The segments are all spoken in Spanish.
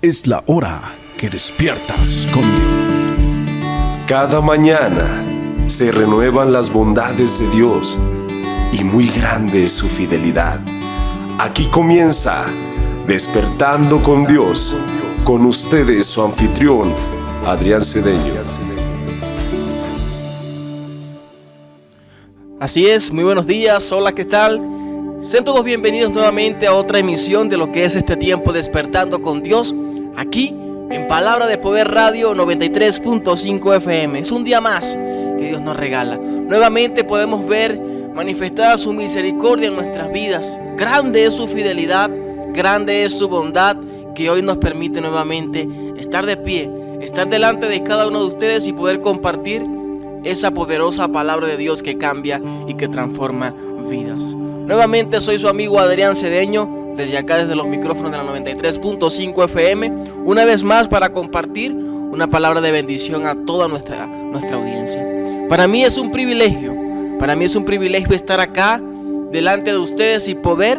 Es la hora que despiertas con Dios. Cada mañana se renuevan las bondades de Dios y muy grande es su fidelidad. Aquí comienza Despertando con Dios, con ustedes su anfitrión, Adrián Cedeño. Así es, muy buenos días, hola, ¿qué tal? Sean todos bienvenidos nuevamente a otra emisión de lo que es este tiempo Despertando con Dios, aquí en Palabra de Poder Radio 93.5 FM. Es un día más que Dios nos regala. Nuevamente podemos ver manifestada su misericordia en nuestras vidas. Grande es su fidelidad, grande es su bondad, que hoy nos permite nuevamente estar de pie, estar delante de cada uno de ustedes y poder compartir esa poderosa palabra de Dios que cambia y que transforma vidas. Nuevamente soy su amigo Adrián Cedeño, desde acá, desde los micrófonos de la 93.5 FM, una vez más para compartir una palabra de bendición a toda nuestra audiencia. Para mí es un privilegio estar acá delante de ustedes y poder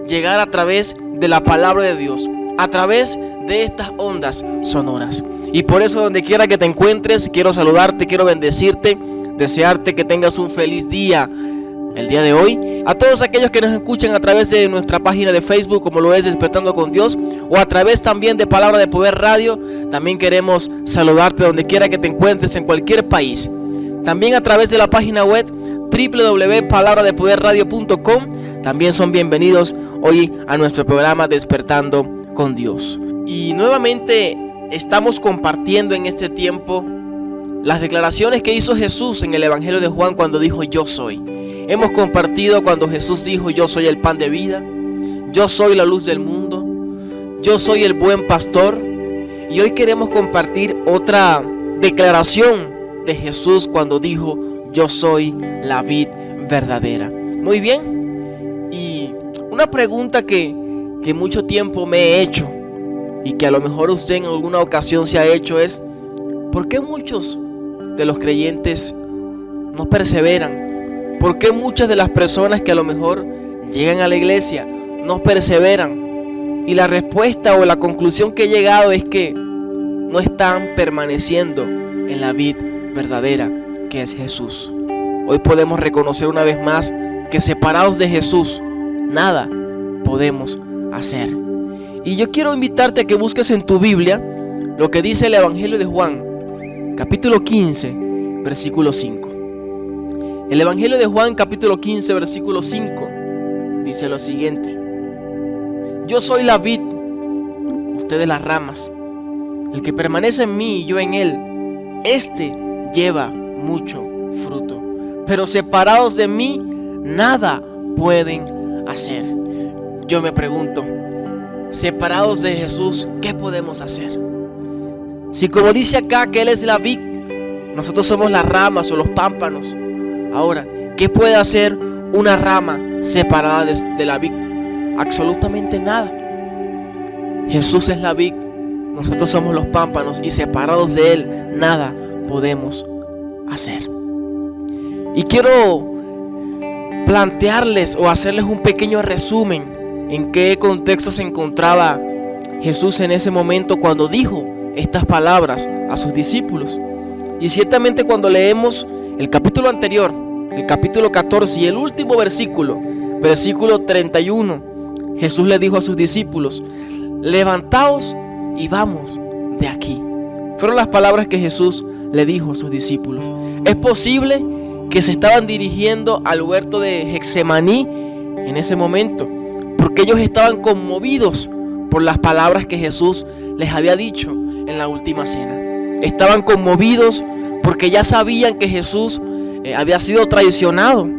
llegar a través de la palabra de Dios, a través de estas ondas sonoras. Y por eso, donde quiera que te encuentres, quiero saludarte, quiero bendecirte, desearte que tengas un feliz día el día de hoy. A todos aquellos que nos escuchan a través de nuestra página de Facebook, como lo es Despertando con Dios, o a través también de Palabra de Poder Radio, también queremos saludarte donde quiera que te encuentres, en cualquier país. También a través de la página web www.palabradepoderradio.com, también son bienvenidos hoy a nuestro programa Despertando con Dios. Y nuevamente estamos compartiendo en este tiempo las declaraciones que hizo Jesús en el Evangelio de Juan cuando dijo: yo soy. Hemos compartido cuando Jesús dijo: yo soy el pan de vida, yo soy la luz del mundo, yo soy el buen pastor. Y hoy queremos compartir otra declaración de Jesús cuando dijo: yo soy la vid verdadera. Muy bien. Y una pregunta que mucho tiempo me he hecho, y que a lo mejor usted en alguna ocasión se ha hecho, es: ¿por qué muchos de los creyentes no perseveran? ¿Por qué muchas de las personas que a lo mejor llegan a la iglesia no perseveran? Y la respuesta o la conclusión que he llegado es que no están permaneciendo en la vid verdadera, que es Jesús. Hoy podemos reconocer una vez más que separados de Jesús, nada podemos hacer. Y yo quiero invitarte a que busques en tu Biblia lo que dice el Evangelio de Juan, capítulo 15, versículo 5. El Evangelio de Juan, capítulo 15, versículo 5, dice lo siguiente: yo soy la vid, ustedes las ramas. El que permanece en mí y yo en él, este lleva mucho fruto. Pero separados de mí, nada pueden hacer. Yo me pregunto, separados de Jesús, ¿qué podemos hacer? Si, como dice acá, que Él es la vid, nosotros somos las ramas o los pámpanos. Ahora, ¿qué puede hacer una rama separada de la vid? Absolutamente nada. Jesús es la vid, nosotros somos los pámpanos, y separados de Él, nada podemos hacer. Y quiero plantearles o hacerles un pequeño resumen en qué contexto se encontraba Jesús en ese momento cuando dijo estas palabras a sus discípulos. Y ciertamente, cuando leemos el capítulo anterior, el capítulo 14 y el último versículo 31, Jesús le dijo a sus discípulos: levantaos y vamos de aquí. Fueron las palabras que Jesús le dijo a sus discípulos. Es posible que se estaban dirigiendo al huerto de Getsemaní en ese momento, porque ellos estaban conmovidos por las palabras que Jesús les había dicho en la última cena. Estaban conmovidos porque ya sabían que Jesús había sido traicionado.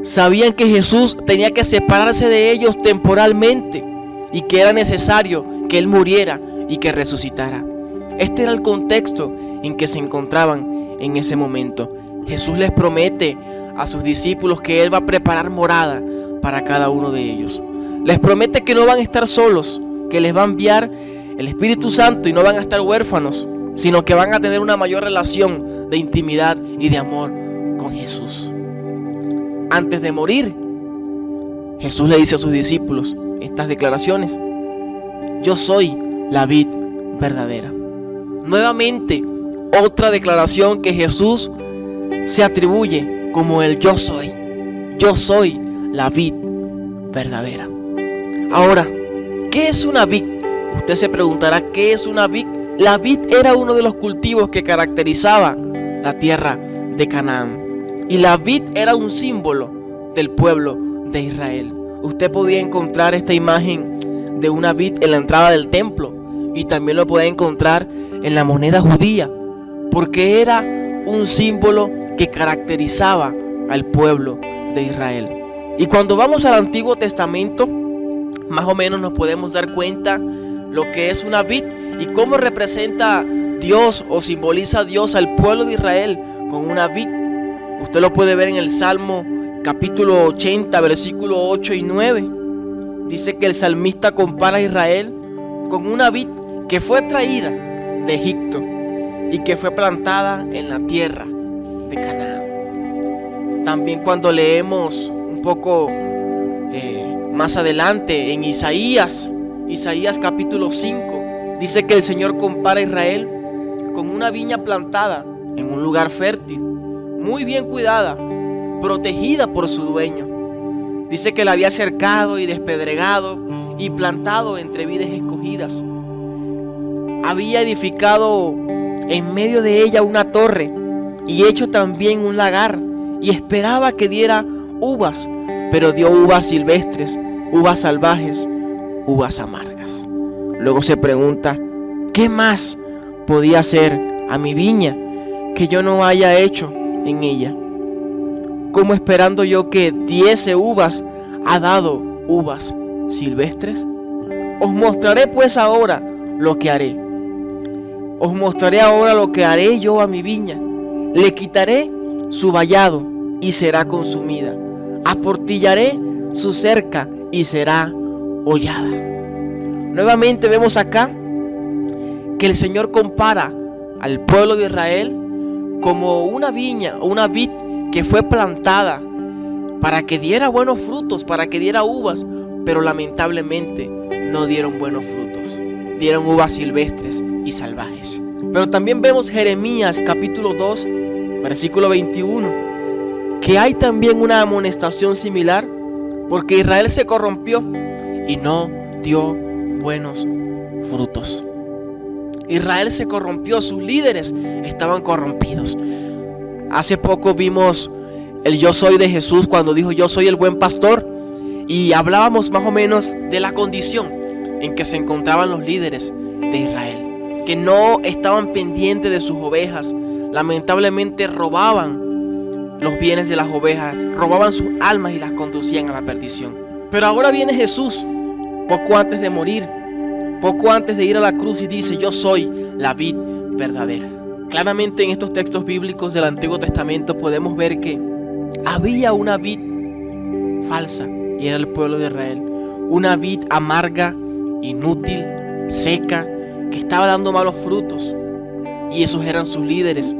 Sabían que Jesús tenía que separarse de ellos temporalmente y que era necesario que Él muriera y que resucitara. Este era el contexto en que se encontraban en ese momento. Jesús les promete a sus discípulos que Él va a preparar morada para cada uno de ellos. Les promete que no van a estar solos, que les va a enviar el Espíritu Santo y no van a estar huérfanos, sino que van a tener una mayor relación de intimidad y de amor con Jesús. Antes de morir, Jesús le dice a sus discípulos estas declaraciones: yo soy la vid verdadera. Nuevamente, otra declaración que Jesús se atribuye como el yo soy. Yo soy la vid verdadera. Ahora, ¿qué es una vid? Usted se preguntará, ¿qué es una vid? La vid era uno de los cultivos que caracterizaba la tierra de Canaán. Y la vid era un símbolo del pueblo de Israel. Usted podía encontrar esta imagen de una vid en la entrada del templo. Y también lo puede encontrar en la moneda judía. Porque era un símbolo que caracterizaba al pueblo de Israel. Y cuando vamos al Antiguo Testamento, más o menos nos podemos dar cuenta lo que es una vid y cómo representa Dios o simboliza Dios al pueblo de Israel con una vid. Usted lo puede ver en el Salmo capítulo 80, versículos 8 y 9. Dice que el salmista compara a Israel con una vid que fue traída de Egipto y que fue plantada en la tierra de Canaán. También cuando leemos un poco más adelante en Isaías capítulo 5, dice que el Señor compara a Israel con una viña plantada en un lugar fértil, muy bien cuidada, protegida por su dueño. Dice que la había cercado y despedregado y plantado entre vides escogidas. Había edificado en medio de ella una torre y hecho también un lagar, y esperaba que diera uvas, pero dio uvas silvestres, uvas salvajes, uvas amargas. Luego se pregunta, ¿qué más podía hacer a mi viña que yo no haya hecho en ella? ¿Cómo esperando yo que diese uvas, ha dado uvas silvestres? Os mostraré pues ahora lo que haré. Os mostraré ahora lo que haré yo a mi viña. Le quitaré su vallado y será consumida. Aportillaré su cerca y será hollada. Nuevamente vemos acá que el Señor compara al pueblo de Israel como una viña o una vid que fue plantada para que diera buenos frutos, para que diera uvas, pero lamentablemente no dieron buenos frutos. Dieron uvas silvestres y salvajes. Pero también vemos Jeremías capítulo 2, versículo 21, que hay también una amonestación similar, porque Israel se corrompió y no dio buenos frutos. Israel se corrompió, sus líderes estaban corrompidos. Hace poco vimos el yo soy de Jesús cuando dijo yo soy el buen pastor, y hablábamos más o menos de la condición en que se encontraban los líderes de Israel, que no estaban pendientes de sus ovejas. Lamentablemente robaban los bienes de las ovejas, robaban sus almas y las conducían a la perdición. Pero ahora viene Jesús, poco antes de morir, poco antes de ir a la cruz, y dice yo soy la vid verdadera. Claramente en estos textos bíblicos del Antiguo Testamento podemos ver que había una vid falsa y era el pueblo de Israel. Una vid amarga, inútil, seca, que estaba dando malos frutos. Y esos eran sus líderes,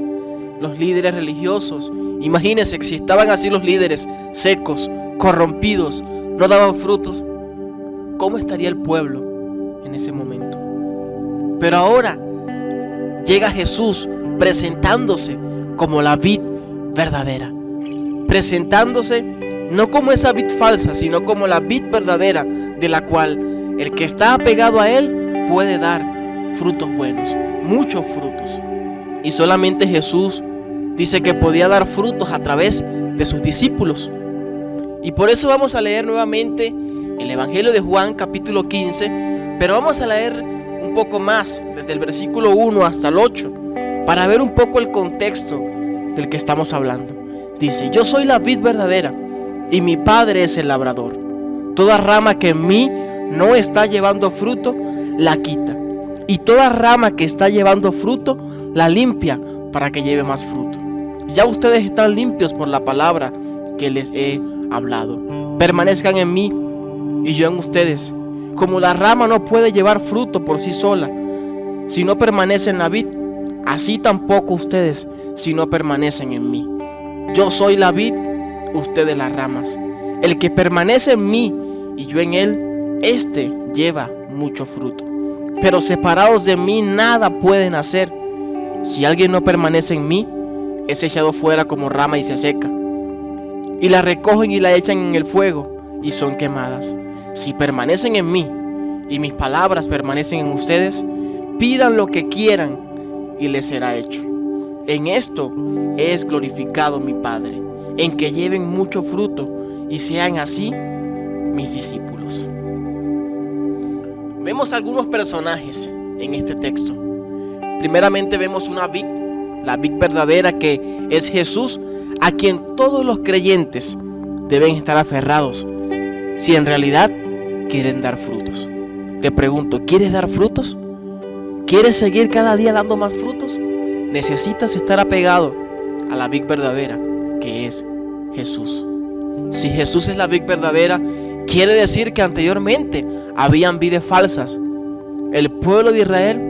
los líderes religiosos. Imagínense, si estaban así los líderes, secos, corrompidos, no daban frutos, ¿cómo estaría el pueblo en ese momento? Pero ahora llega Jesús presentándose como la vid verdadera, presentándose no como esa vid falsa, sino como la vid verdadera, de la cual el que está apegado a él puede dar frutos buenos, muchos frutos. Y solamente Jesús dice que podía dar frutos a través de sus discípulos. Y por eso vamos a leer nuevamente el Evangelio de Juan capítulo 15, pero vamos a leer un poco más desde el versículo 1 hasta el 8 para ver un poco el contexto del que estamos hablando. Dice, yo soy la vid verdadera y mi Padre es el labrador. Toda rama que en mí no está llevando fruto, la quita. Y toda rama que está llevando fruto, la limpia para que lleve más fruto. Ya ustedes están limpios por la palabra que les he hablado. Permanezcan en mí y yo en ustedes. Como la rama no puede llevar fruto por sí sola si no permanece en la vid, así tampoco ustedes si no permanecen en mí. Yo soy la vid, ustedes las ramas. El que permanece en mí y yo en él, éste lleva mucho fruto, pero separados de mí nada pueden hacer. Si alguien no permanece en mí, es echado fuera como rama y se seca. Y la recogen y la echan en el fuego y son quemadas. Si permanecen en mí y mis palabras permanecen en ustedes, pidan lo que quieran y les será hecho. En esto es glorificado mi Padre, en que lleven mucho fruto y sean así mis discípulos. Vemos algunos personajes en este texto. Primeramente vemos una vid, la vid verdadera, que es Jesús, a quien todos los creyentes deben estar aferrados si en realidad quieren dar frutos. Te pregunto, ¿quieres dar frutos? ¿Quieres seguir cada día dando más frutos? Necesitas estar apegado a la vid verdadera, que es Jesús. Si Jesús es la vid verdadera, quiere decir que anteriormente habían vides falsas. El pueblo de Israel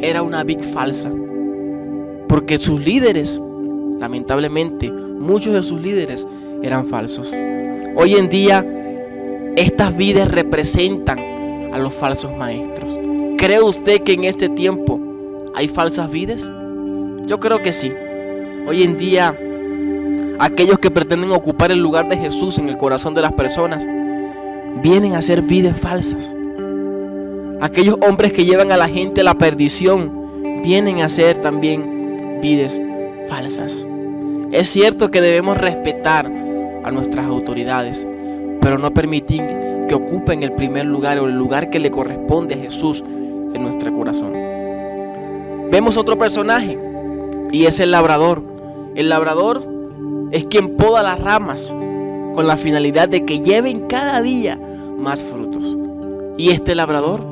era una vid falsa, porque sus líderes, lamentablemente, muchos de sus líderes eran falsos. Hoy en día, estas vides representan a los falsos maestros. ¿Cree usted que en este tiempo hay falsas vides? Yo creo que sí. Hoy en día, aquellos que pretenden ocupar el lugar de Jesús en el corazón de las personas vienen a ser vides falsas. Aquellos hombres que llevan a la gente a la perdición vienen a ser también vides falsas. Es cierto que debemos respetar a nuestras autoridades, pero no permitir que ocupen el primer lugar o el lugar que le corresponde a Jesús en nuestro corazón. Vemos otro personaje y es el labrador. El labrador es quien poda las ramas con la finalidad de que lleven cada día más frutos. Y este labrador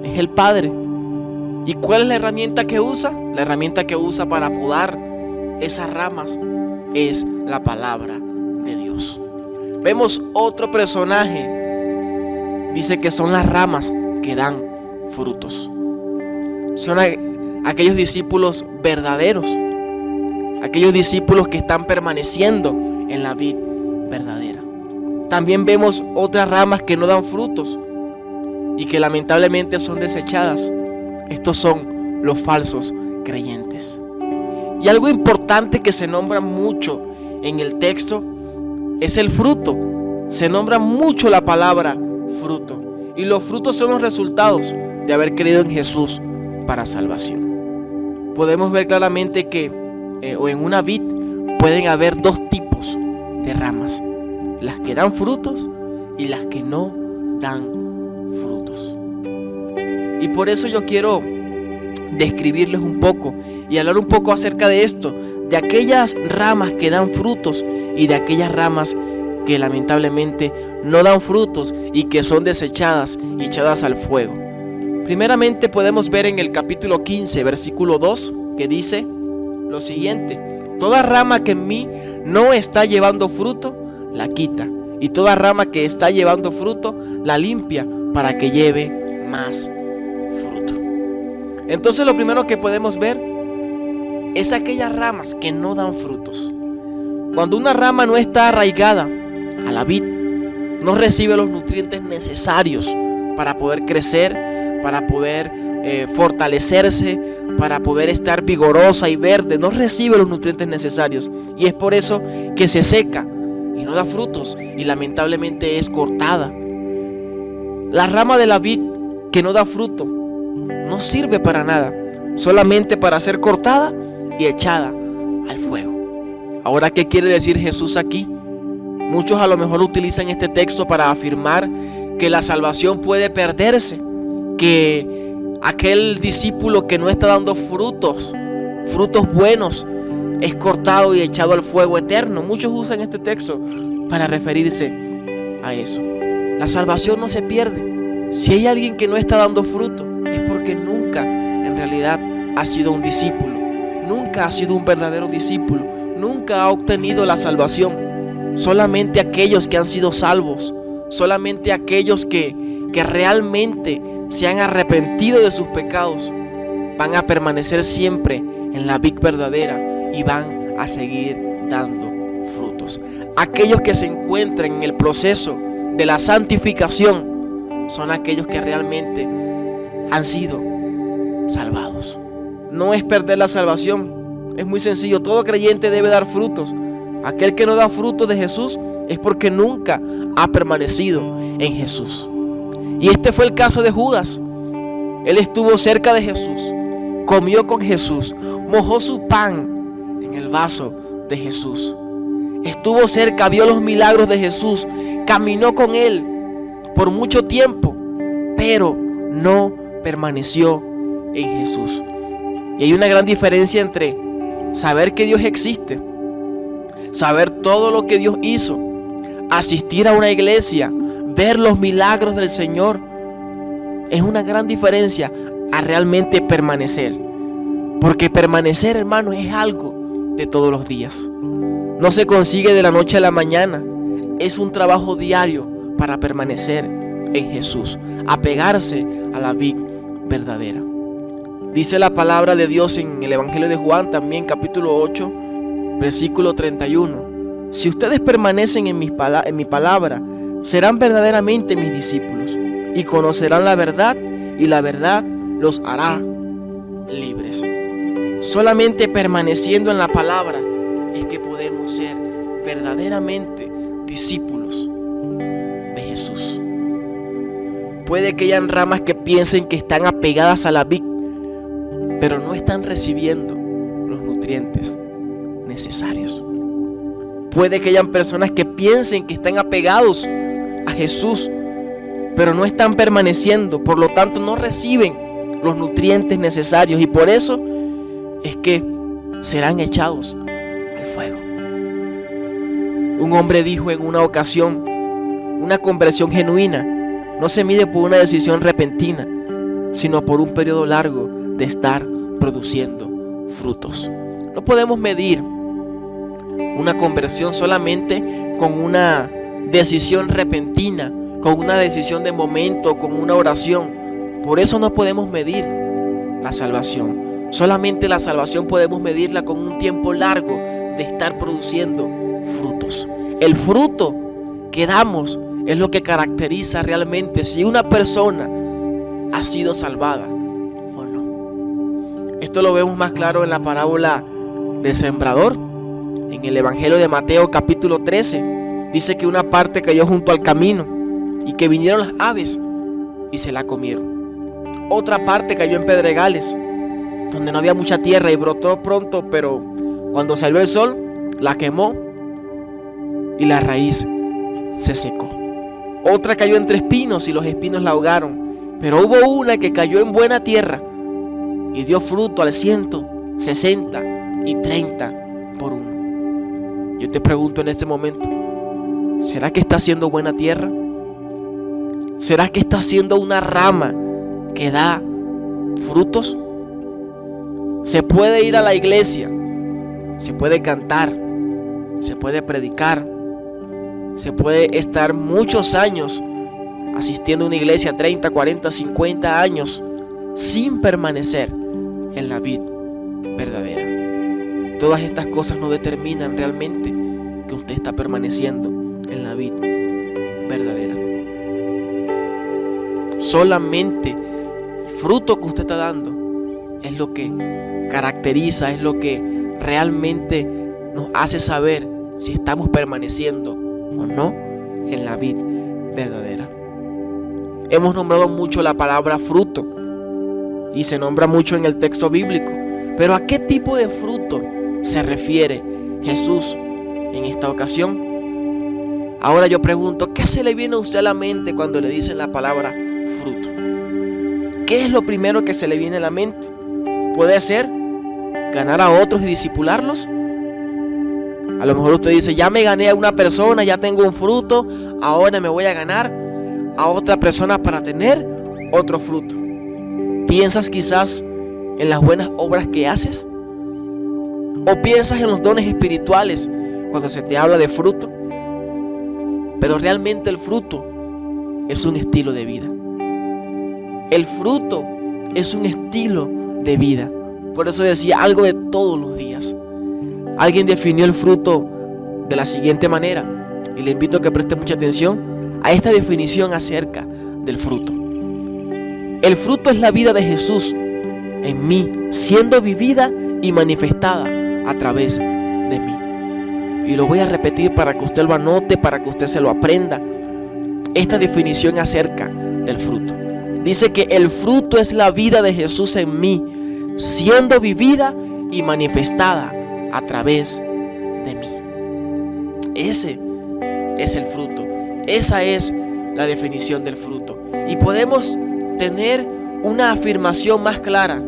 es el Padre. ¿Y cuál es la herramienta que usa? La herramienta que usa para podar esas ramas es la palabra de Dios. Vemos otro personaje. Dice que son las ramas que dan frutos. Son aquellos discípulos verdaderos. Aquellos discípulos que están permaneciendo en la vid verdadera. También vemos otras ramas que no dan frutos y que lamentablemente son desechadas. Estos son los falsos creyentes. Y algo importante que se nombra mucho en el texto es el fruto. Se nombra mucho la palabra fruto. Y los frutos son los resultados de haber creído en Jesús para salvación. Podemos ver claramente que en una vid pueden haber dos tipos de ramas: las que dan frutos y las que no dan frutos. Y por eso yo quiero describirles un poco y hablar un poco acerca de esto, de aquellas ramas que dan frutos y de aquellas ramas que lamentablemente no dan frutos y que son desechadas y echadas al fuego. Primeramente podemos ver en el capítulo 15, versículo 2, que dice lo siguiente: toda rama que en mí no está llevando fruto, la quita, y toda rama que está llevando fruto, la limpia, para que lleve más fruto. Entonces lo primero que podemos ver es aquellas ramas que no dan frutos. Cuando una rama no está arraigada a la vid, no recibe los nutrientes necesarios para poder crecer, para poder fortalecerse, para poder estar vigorosa y verde. No recibe los nutrientes necesarios, y es por eso que se seca y no da frutos y lamentablemente es cortada. La rama de la vid que no da fruto no sirve para nada, solamente para ser cortada y echada al fuego. Ahora, ¿qué quiere decir Jesús aquí? Muchos a lo mejor utilizan este texto para afirmar que la salvación puede perderse, que aquel discípulo que no está dando frutos buenos, es cortado y echado al fuego eterno. Muchos usan este texto para referirse a eso. La salvación no se pierde. Si hay alguien que no está dando fruto, es porque nunca en realidad ha sido un discípulo, nunca ha sido un verdadero discípulo, nunca ha obtenido la salvación. Solamente aquellos que han sido salvos, solamente aquellos que realmente se han arrepentido de sus pecados, van a permanecer siempre en la vid verdadera y van a seguir dando frutos. Aquellos que se encuentran en el proceso de la santificación son aquellos que realmente han sido salvados. No es perder la salvación, es muy sencillo. Todo creyente debe dar frutos. Aquel que no da frutos de Jesús es porque nunca ha permanecido en Jesús. Y este fue el caso de Judas. Él estuvo cerca de Jesús, comió con Jesús, mojó su pan en el vaso de Jesús. Estuvo cerca, vio los milagros de Jesús, caminó con Él por mucho tiempo, pero no permaneció en Jesús. Y hay una gran diferencia entre saber que Dios existe, saber todo lo que Dios hizo, asistir a una iglesia, ver los milagros del Señor. Es una gran diferencia a realmente permanecer. Porque permanecer, hermano, es algo de todos los días. No se consigue de la noche a la mañana. Es un trabajo diario para permanecer en Jesús, apegarse a la vid verdadera. Dice la palabra de Dios en el Evangelio de Juan, también capítulo 8, versículo 31. Si ustedes permanecen en mi palabra, serán verdaderamente mis discípulos y conocerán la verdad, y la verdad los hará libres. Solamente permaneciendo en la palabra es que podemos ser verdaderamente discípulos de Jesús. Puede que hayan ramas que piensen que están apegadas a la vid, pero no están recibiendo los nutrientes necesarios. Puede que hayan personas que piensen que están apegados a Jesús, pero no están permaneciendo, por lo tanto no reciben los nutrientes necesarios, y por eso es que serán echados al fuego. Un hombre dijo en una ocasión: una conversión genuina no se mide por una decisión repentina, sino por un periodo largo de estar produciendo frutos. No podemos medir una conversión solamente con una decisión repentina, con una decisión de momento, con una oración. Por eso no podemos medir la salvación. Solamente la salvación podemos medirla con un tiempo largo de estar produciendo frutos. El fruto que damos es lo que caracteriza realmente si una persona ha sido salvada o no. Esto lo vemos más claro en la parábola del sembrador. En el Evangelio de Mateo capítulo 13 dice que una parte cayó junto al camino y que vinieron las aves y se la comieron. Otra parte cayó en pedregales, donde no había mucha tierra, y brotó pronto, pero cuando salió el sol la quemó y la raíz se secó. Otra cayó entre espinos y los espinos la ahogaron. Pero hubo una que cayó en buena tierra y dio fruto al 100, 60 y 30 por uno. Yo te pregunto en este momento: ¿será que está siendo buena tierra? ¿Será que está siendo una rama que da frutos? Se puede ir a la iglesia, se puede cantar, se puede predicar, se puede estar muchos años asistiendo a una iglesia, 30, 40, 50 años, sin permanecer en la vid verdadera. Todas estas cosas no determinan realmente que usted está permaneciendo en la vid verdadera. Solamente el fruto que usted está dando es lo que caracteriza, es lo que realmente nos hace saber si estamos permaneciendo o no en la vid verdadera. Hemos nombrado mucho la palabra fruto y se nombra mucho en el texto bíblico, pero ¿a qué tipo de fruto se refiere Jesús en esta ocasión? Ahora yo pregunto, ¿qué se le viene a usted a la mente cuando le dicen la palabra fruto? ¿Qué es lo primero que se le viene a la mente? ¿Puede ser ganar a otros y discipularlos? A lo mejor usted dice: ya me gané a una persona, ya tengo un fruto, ahora me voy a ganar a otra persona para tener otro fruto. ¿Piensas quizás en las buenas obras que haces? ¿O piensas en los dones espirituales cuando se te habla de fruto? Pero realmente el fruto es un estilo de vida. El fruto es un estilo de vida. Por eso decía, algo de todos los días. Alguien definió el fruto de la siguiente manera, y le invito a que preste mucha atención a esta definición acerca del fruto. El fruto es la vida de Jesús en mí, siendo vivida y manifestada a través de mí. Y lo voy a repetir para que usted lo anote, para que usted se lo aprenda. Esta definición acerca del fruto. Dice que el fruto es la vida de Jesús en mí, siendo vivida y manifestada a través de mí. Ese es el fruto. Esa es la definición del fruto. Y podemos tener una afirmación más clara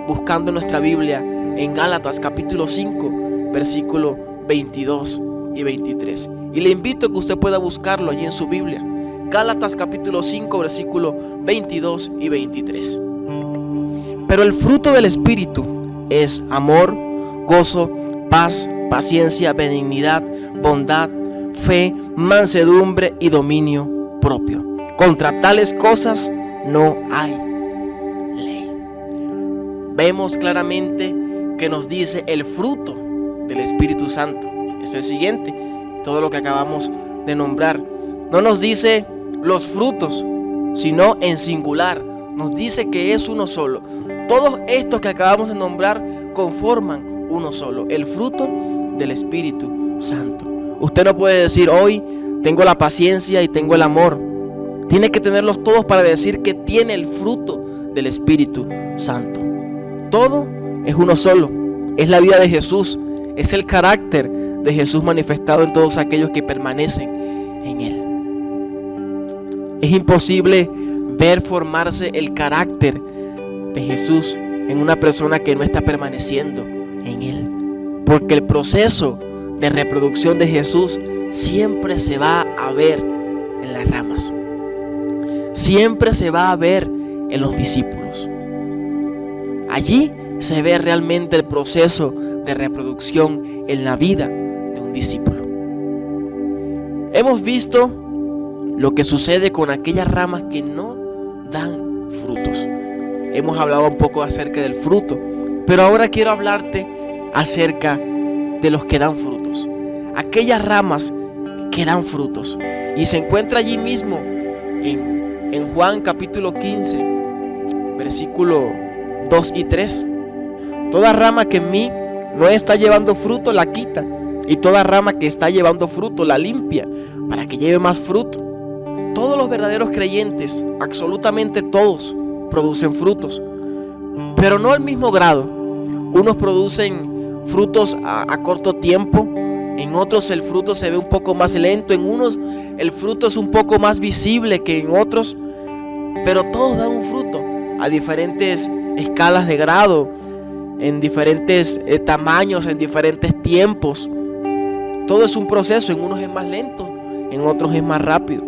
buscando nuestra Biblia en Gálatas capítulo 5, versículo 22 y 23. Y le invito a que usted pueda buscarlo allí en su Biblia. Gálatas capítulo 5, versículo 22 y 23. Pero el fruto del Espíritu es amor, gozo, paz, paciencia, benignidad, bondad, fe, mansedumbre y dominio propio. Contra tales cosas no hay ley. Vemos claramente que nos dice el fruto del Espíritu Santo. Es el siguiente, todo lo que acabamos de nombrar. No nos dice los frutos, sino en singular. Nos dice que es uno solo. Todos estos que acabamos de nombrar conforman uno solo, el fruto del Espíritu Santo. Usted no puede decir hoy tengo la paciencia y tengo el amor. Tiene que tenerlos todos para decir que tiene el fruto del Espíritu Santo. Todo es uno solo. Es la vida de Jesús. Es el carácter de Jesús manifestado en todos aquellos que permanecen en Él. Es imposible ver formarse el carácter de Jesús en una persona que no está permaneciendo en Él. Porque el proceso de reproducción de Jesús siempre se va a ver en las ramas. Siempre se va a ver en los discípulos. Allí se ve realmente el proceso de reproducción en la vida de un discípulo. Hemos visto lo que sucede con aquellas ramas que no dan frutos. Hemos hablado un poco acerca del fruto, pero ahora quiero hablarte acerca de los que dan frutos. Aquellas ramas que dan frutos. Y se encuentra allí mismo en Juan capítulo 15, versículo 2 y 3. Toda rama que en mí no está llevando fruto la quita, y toda rama que está llevando fruto la limpia, para que lleve más fruto. Todos los verdaderos creyentes, absolutamente todos, producen frutos, pero no al mismo grado. Unos producen frutos a corto tiempo, en otros el fruto se ve un poco más lento, en unos el fruto es un poco más visible que en otros, pero todos dan un fruto a diferentes escalas de grado, en diferentes tamaños, en diferentes tiempos. Todo es un proceso, en unos es más lento, en otros es más rápido.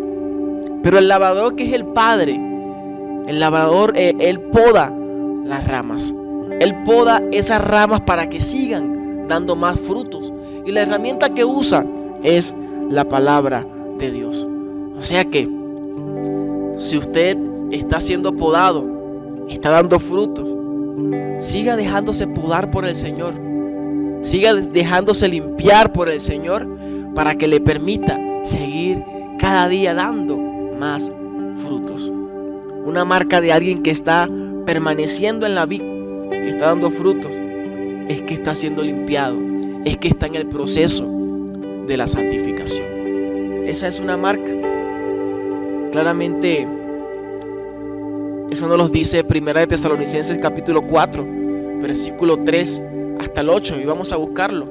Pero el labrador, que es el Padre, el labrador, él poda las ramas. Él poda esas ramas para que sigan dando más frutos. Y la herramienta que usa es la palabra de Dios. O sea que, si usted está siendo podado, está dando frutos, siga dejándose podar por el Señor. Siga dejándose limpiar por el Señor para que le permita seguir cada día dando más frutos. Una marca de alguien que está permaneciendo en la vid y está dando frutos es que está siendo limpiado, es que está en el proceso de la santificación. Esa es una marca. Claramente eso nos lo dice 1 de Tesalonicenses capítulo 4, versículo 3 hasta el 8, y vamos a buscarlo.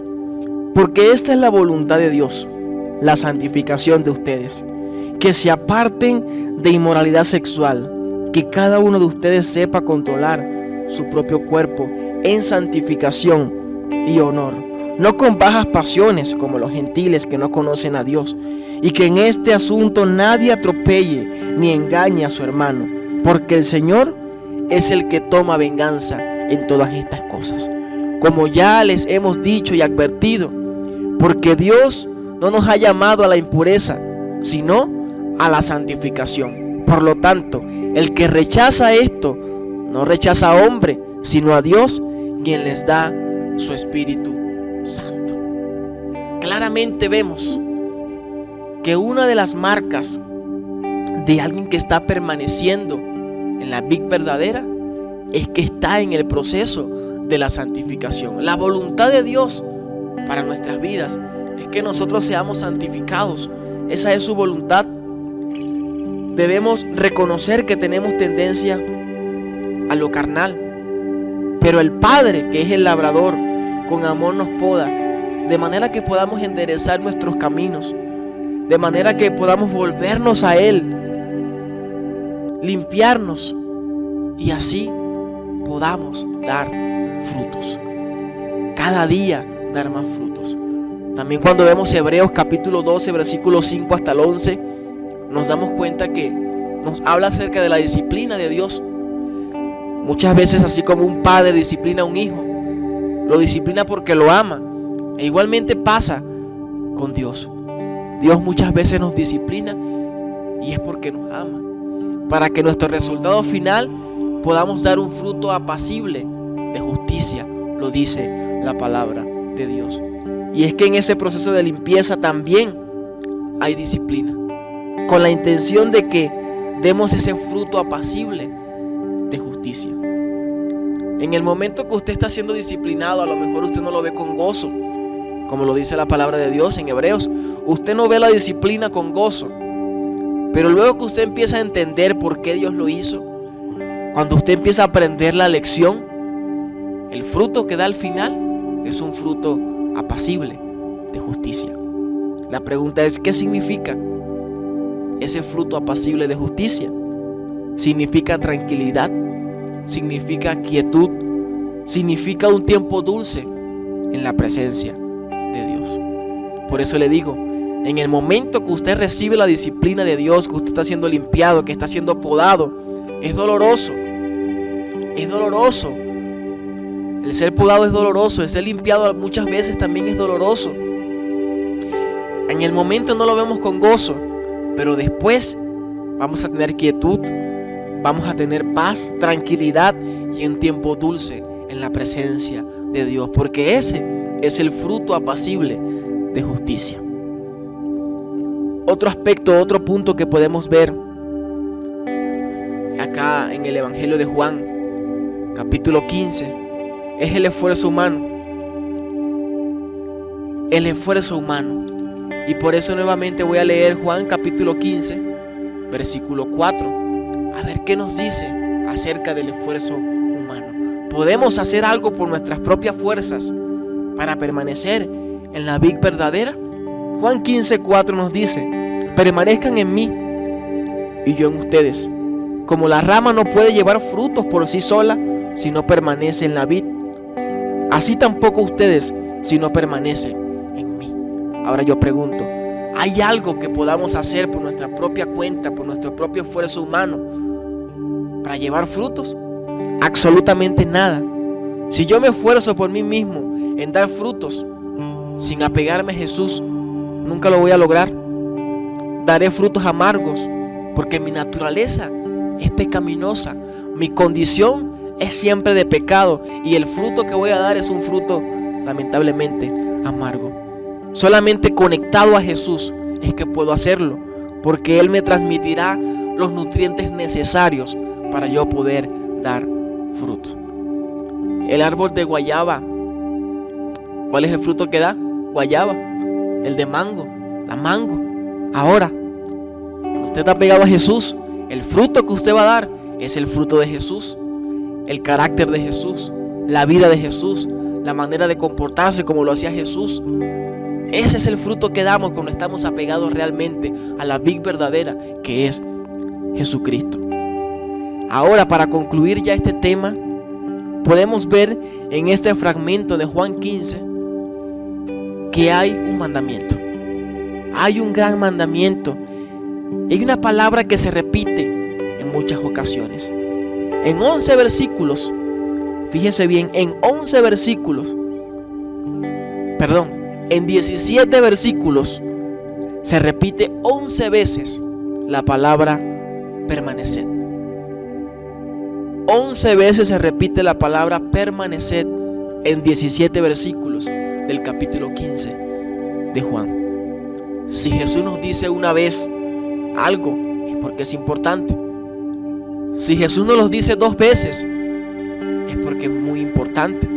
Porque esta es la voluntad de Dios, la santificación de ustedes, que se aparten de inmoralidad sexual, que cada uno de ustedes sepa controlar su propio cuerpo en santificación y honor, no con bajas pasiones como los gentiles que no conocen a Dios, y que en este asunto nadie atropelle ni engañe a su hermano, porque el Señor es el que toma venganza en todas estas cosas, como ya les hemos dicho y advertido, porque Dios no nos ha llamado a la impureza, sino a la santificación. Por lo tanto, el que rechaza esto, no rechaza a hombre, sino a Dios, quien les da su Espíritu Santo. Claramente vemos que una de las marcas de alguien que está permaneciendo en la vid verdadera, es que está en el proceso de la santificación. La voluntad de Dios para nuestras vidas es que nosotros seamos santificados. Esa es su voluntad. Debemos reconocer que tenemos tendencia a lo carnal, pero el Padre, que es el labrador, con amor nos poda, de manera que podamos enderezar nuestros caminos, de manera que podamos volvernos a Él, limpiarnos y así podamos dar frutos. Cada día dar más frutos. También cuando vemos Hebreos capítulo 12, versículos 5 hasta el 11, nos damos cuenta que nos habla acerca de la disciplina de Dios. Muchas veces, así como un padre disciplina a un hijo, lo disciplina porque lo ama. E igualmente pasa con Dios. Dios muchas veces nos disciplina y es porque nos ama, para que nuestro resultado final podamos dar un fruto apacible de justicia, lo dice la palabra de Dios. Y es que en ese proceso de limpieza también hay disciplina, con la intención de que demos ese fruto apacible de justicia. En el momento que usted está siendo disciplinado, a lo mejor usted no lo ve con gozo, como lo dice la palabra de Dios en Hebreos. Usted no ve la disciplina con gozo, pero luego que usted empieza a entender por qué Dios lo hizo, cuando usted empieza a aprender la lección, el fruto que da al final es un fruto apacible de justicia. La pregunta es, ¿qué significa ese fruto apacible de justicia? Significa tranquilidad, significa quietud, significa un tiempo dulce en la presencia de Dios. Por eso le digo, en el momento que usted recibe la disciplina de Dios, que usted está siendo limpiado, que está siendo podado, es doloroso. Es doloroso. El ser podado es doloroso. El ser limpiado muchas veces también es doloroso. En el momento no lo vemos con gozo, pero después vamos a tener quietud, vamos a tener paz, tranquilidad y un tiempo dulce en la presencia de Dios, porque ese es el fruto apacible de justicia. Otro aspecto, otro punto que podemos ver acá en el Evangelio de Juan, capítulo 15, es el esfuerzo humano. El esfuerzo humano. Y por eso nuevamente voy a leer Juan capítulo 15, versículo 4. A ver qué nos dice acerca del esfuerzo humano. ¿Podemos hacer algo por nuestras propias fuerzas para permanecer en la vid verdadera? Juan 15, 4 nos dice: permanezcan en mí y yo en ustedes. Como la rama no puede llevar frutos por sí sola si no permanece en la vid, así tampoco ustedes si no permanecen en mí. Ahora yo pregunto, ¿hay algo que podamos hacer por nuestra propia cuenta, por nuestro propio esfuerzo humano para llevar frutos? Absolutamente nada. Si yo me esfuerzo por mí mismo en dar frutos sin apegarme a Jesús, nunca lo voy a lograr. Daré frutos amargos porque mi naturaleza es pecaminosa. Mi condición es siempre de pecado y el fruto que voy a dar es un fruto lamentablemente amargo. Solamente conectado a Jesús es que puedo hacerlo, porque Él me transmitirá los nutrientes necesarios para yo poder dar fruto. El árbol de guayaba, ¿cuál es el fruto que da? Guayaba. El de mango, la mango. Ahora, cuando usted está pegado a Jesús, el fruto que usted va a dar es el fruto de Jesús, el carácter de Jesús, la vida de Jesús, la manera de comportarse como lo hacía Jesús. Ese es el fruto que damos cuando estamos apegados realmente a la vid verdadera, que es Jesucristo. Ahora, para concluir ya este tema, podemos ver en este fragmento de Juan 15 que hay un mandamiento. Hay un gran mandamiento. Hay una palabra que se repite en muchas ocasiones. En 11 versículos, fíjese bien, en 11 versículos, en 17 versículos se repite 11 veces la palabra permaneced. 11 veces se repite la palabra permaneced en 17 versículos del capítulo 15 de Juan. Si Jesús nos dice una vez algo, es porque es importante. Si Jesús nos los dice 2 veces, es porque es muy importante.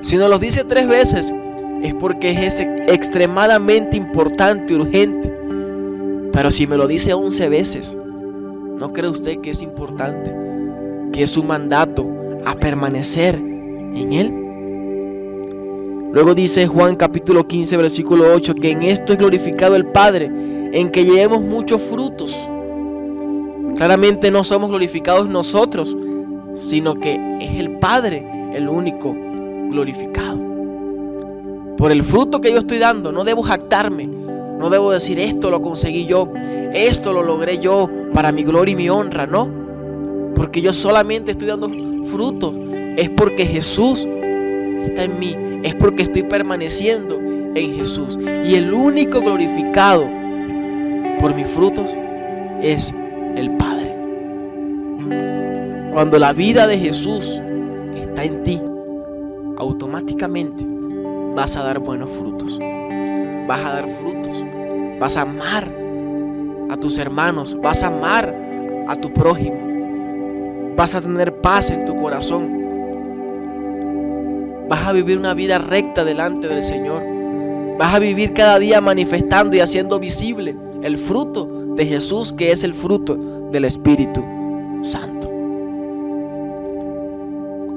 Si nos los dice 3 veces, es porque es extremadamente importante, urgente. Pero si me lo dice 11 veces, ¿no cree usted que es importante? Que es un mandato a permanecer en Él. Luego dice Juan capítulo 15 versículo 8 que en esto es glorificado el Padre, en que llevemos muchos frutos. Claramente no somos glorificados nosotros, sino que es el Padre el único glorificado. Por el fruto que yo estoy dando, no debo jactarme, no debo decir esto lo conseguí yo, esto lo logré yo para mi gloria y mi honra, no. Porque yo solamente estoy dando frutos, es porque Jesús está en mí, es porque estoy permaneciendo en Jesús. Y el único glorificado por mis frutos es el Padre. Cuando la vida de Jesús está en ti, automáticamente vas a dar buenos frutos. Vas a dar frutos. Vas a amar a tus hermanos. Vas a amar a tu prójimo. Vas a tener paz en tu corazón. Vas a vivir una vida recta delante del Señor. Vas a vivir cada día manifestando y haciendo visible el fruto de Jesús, que es el fruto del Espíritu Santo.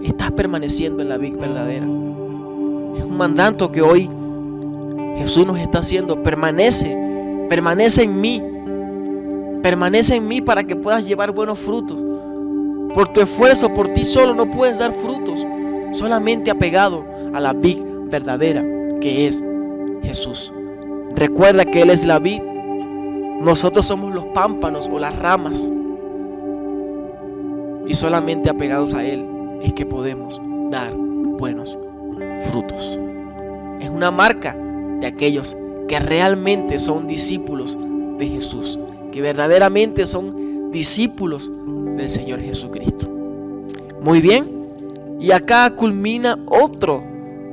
Estás permaneciendo en la vid verdadera. Es un mandato que hoy Jesús nos está haciendo. Permanece en mí. Permanece en mí para que puedas llevar buenos frutos. Por tu esfuerzo, por ti solo no puedes dar frutos. Solamente apegado a la vid verdadera, que es Jesús. Recuerda que Él es la vid. Nosotros somos los pámpanos o las ramas. Y solamente apegados a Él es que podemos dar buenos frutos. Es una marca de aquellos que realmente son discípulos de Jesús, que verdaderamente son discípulos del Señor Jesucristo. Muy bien, y acá culmina otro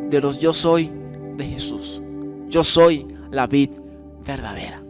de los yo soy de Jesús. Yo soy la vid verdadera.